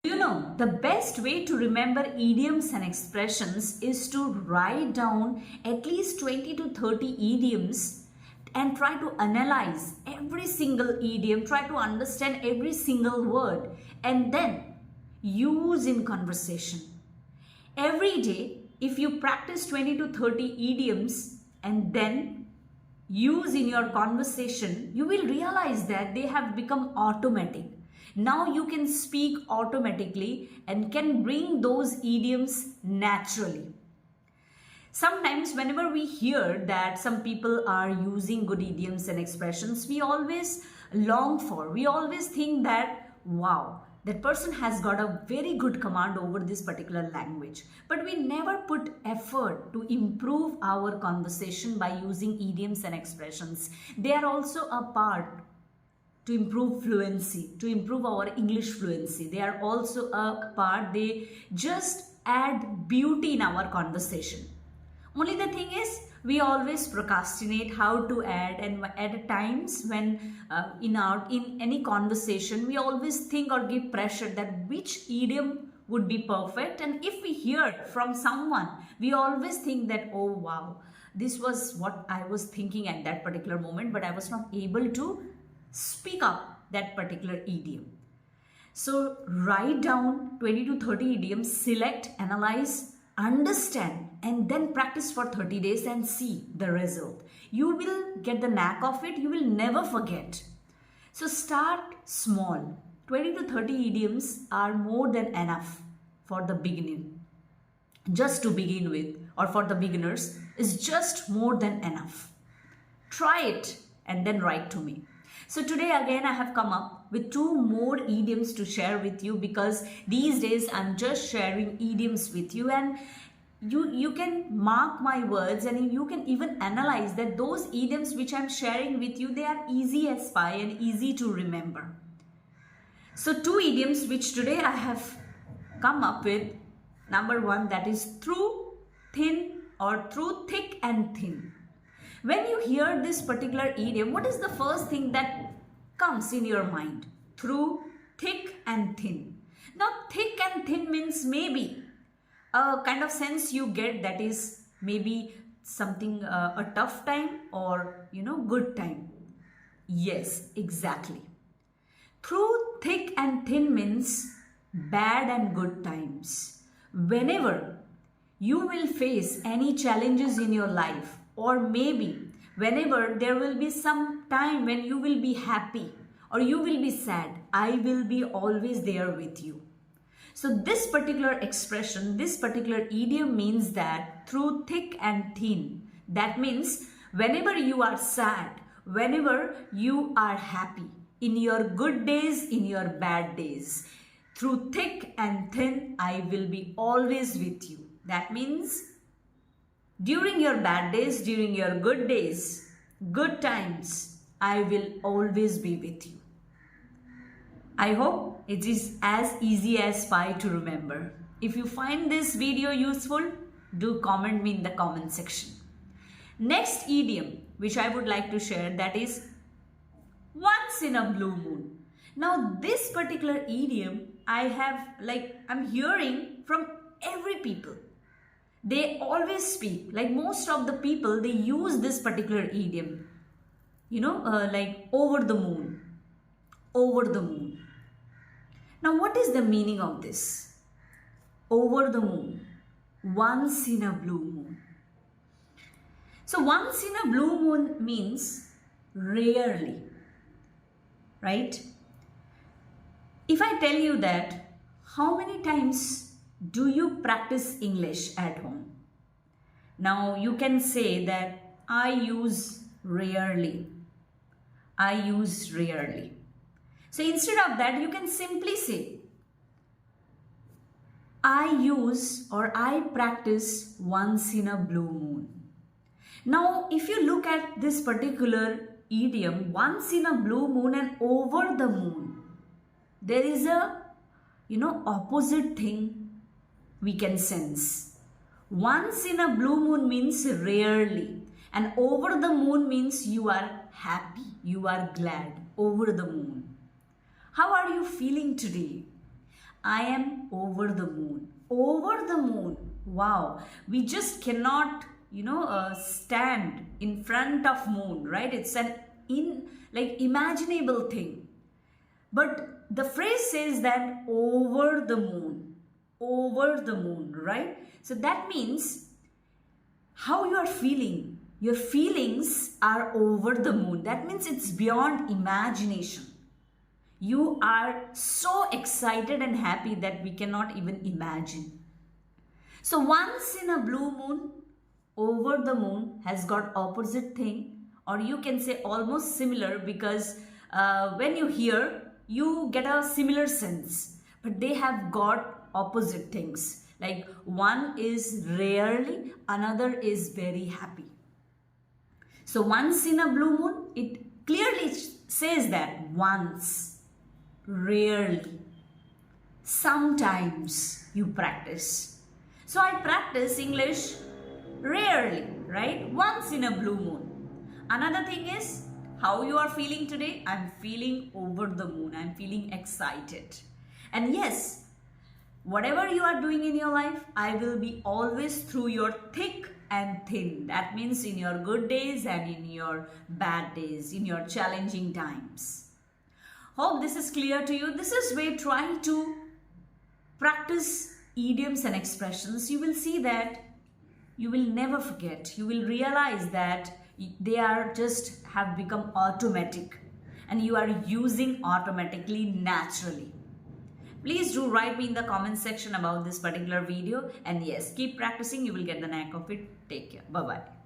You know, the best way to remember idioms and expressions is to write down at least 20 to 30 idioms and try to analyze every single idiom, try to understand every single word, and then use in conversation. Every day, if you practice 20 to 30 idioms and then use in your conversation, you will realize that they have become automatic. Now you can speak automatically and can bring those idioms naturally. Sometimes whenever we hear that some people are using good idioms and expressions, we always long for, we always think that, wow, that person has got a very good command over this particular language. But we never put effort to improve our conversation by using idioms and expressions. They are also a part to improve fluency, to improve our English fluency. They are also a part, they just add beauty in our conversation. Only the thing is, we always procrastinate how to add, and at times when in any conversation, we always think or give pressure that which idiom would be perfect. And if we hear from someone, we always think that, oh wow, this was what I was thinking at that particular moment, but I was not able to speak up that particular idiom. So write down 20 to 30 idioms, select, analyze, understand, and then practice for 30 days and see the result. You will get the knack of it. You will never forget. So start small. 20 to 30 idioms are more than enough for the beginning. Just to begin with, or for the beginners, is just more than enough. Try it and then write to me. So today again I have come up with 2 more idioms to share with you, because these days I'm just sharing idioms with you, and you can mark my words and you can even analyze that those idioms which I'm sharing with you, they are easy as pie and easy to remember. So 2 idioms which today I have come up with. Number 1, that is through, thin, or through thick and thin. When you hear this particular idiom, what is the first thing that comes in your mind? Through, thick and thin. Now, thick and thin means maybe a kind of sense you get, that is maybe something, a tough time or, good time. Yes, exactly. Through, thick and thin means bad and good times. Whenever you will face any challenges in your life, or maybe whenever there will be some time when you will be happy or you will be sad, I will be always there with you. So this particular expression, this particular idiom means that through thick and thin. That means whenever you are sad, whenever you are happy, in your good days, in your bad days, through thick and thin, I will be always with you. That means during your bad days, during your good days, good times, I will always be with you. I hope it is as easy as pie to remember. If you find this video useful, do comment me in the comment section. Next idiom which I would like to share, that is once in a blue moon. Now this particular idiom I'm hearing from every people. They always speak, like most of the people, they use this particular idiom, like over the moon, over the moon. Now what is the meaning of this? Over the moon, once in a blue moon. So once in a blue moon means rarely, right? If I tell you that, how many times do you practice English at home? Now you can say that I use rarely. I use rarely. So instead of that, you can simply say I use or I practice once in a blue moon. Now if you look at this particular idiom, once in a blue moon and over the moon, there is a opposite thing we can sense. Once in a blue moon means rarely, and over the moon means you are happy, you are glad, over the moon. How are you feeling today? I am over the moon. Over the moon. Wow. We just cannot, stand in front of moon, right? It's an imaginable thing. But the phrase says that over the moon, right? So that means how you are feeling. Your feelings are over the moon. That means it's beyond imagination. You are so excited and happy that we cannot even imagine. So once in a blue moon, over the moon has got opposite thing, or you can say almost similar, because when you hear, you get a similar sense, but they have got opposite things. Like one is rarely, another is very happy. So once in a blue moon, it clearly says that once, rarely, sometimes you practice. So I practice English rarely, right? Once in a blue moon. Another thing is how you are feeling today. I'm feeling over the moon. I'm feeling excited. And yes, whatever you are doing in your life, I will be always through your thick and thin. That means in your good days and in your bad days, in your challenging times. Hope this is clear to you. This is where try to practice idioms and expressions. You will see that you will never forget. You will realize that they are just have become automatic and you are using automatically, naturally. Please do write me in the comment section about this particular video, and yes, keep practicing. You will get the knack of it. Take care. Bye-bye.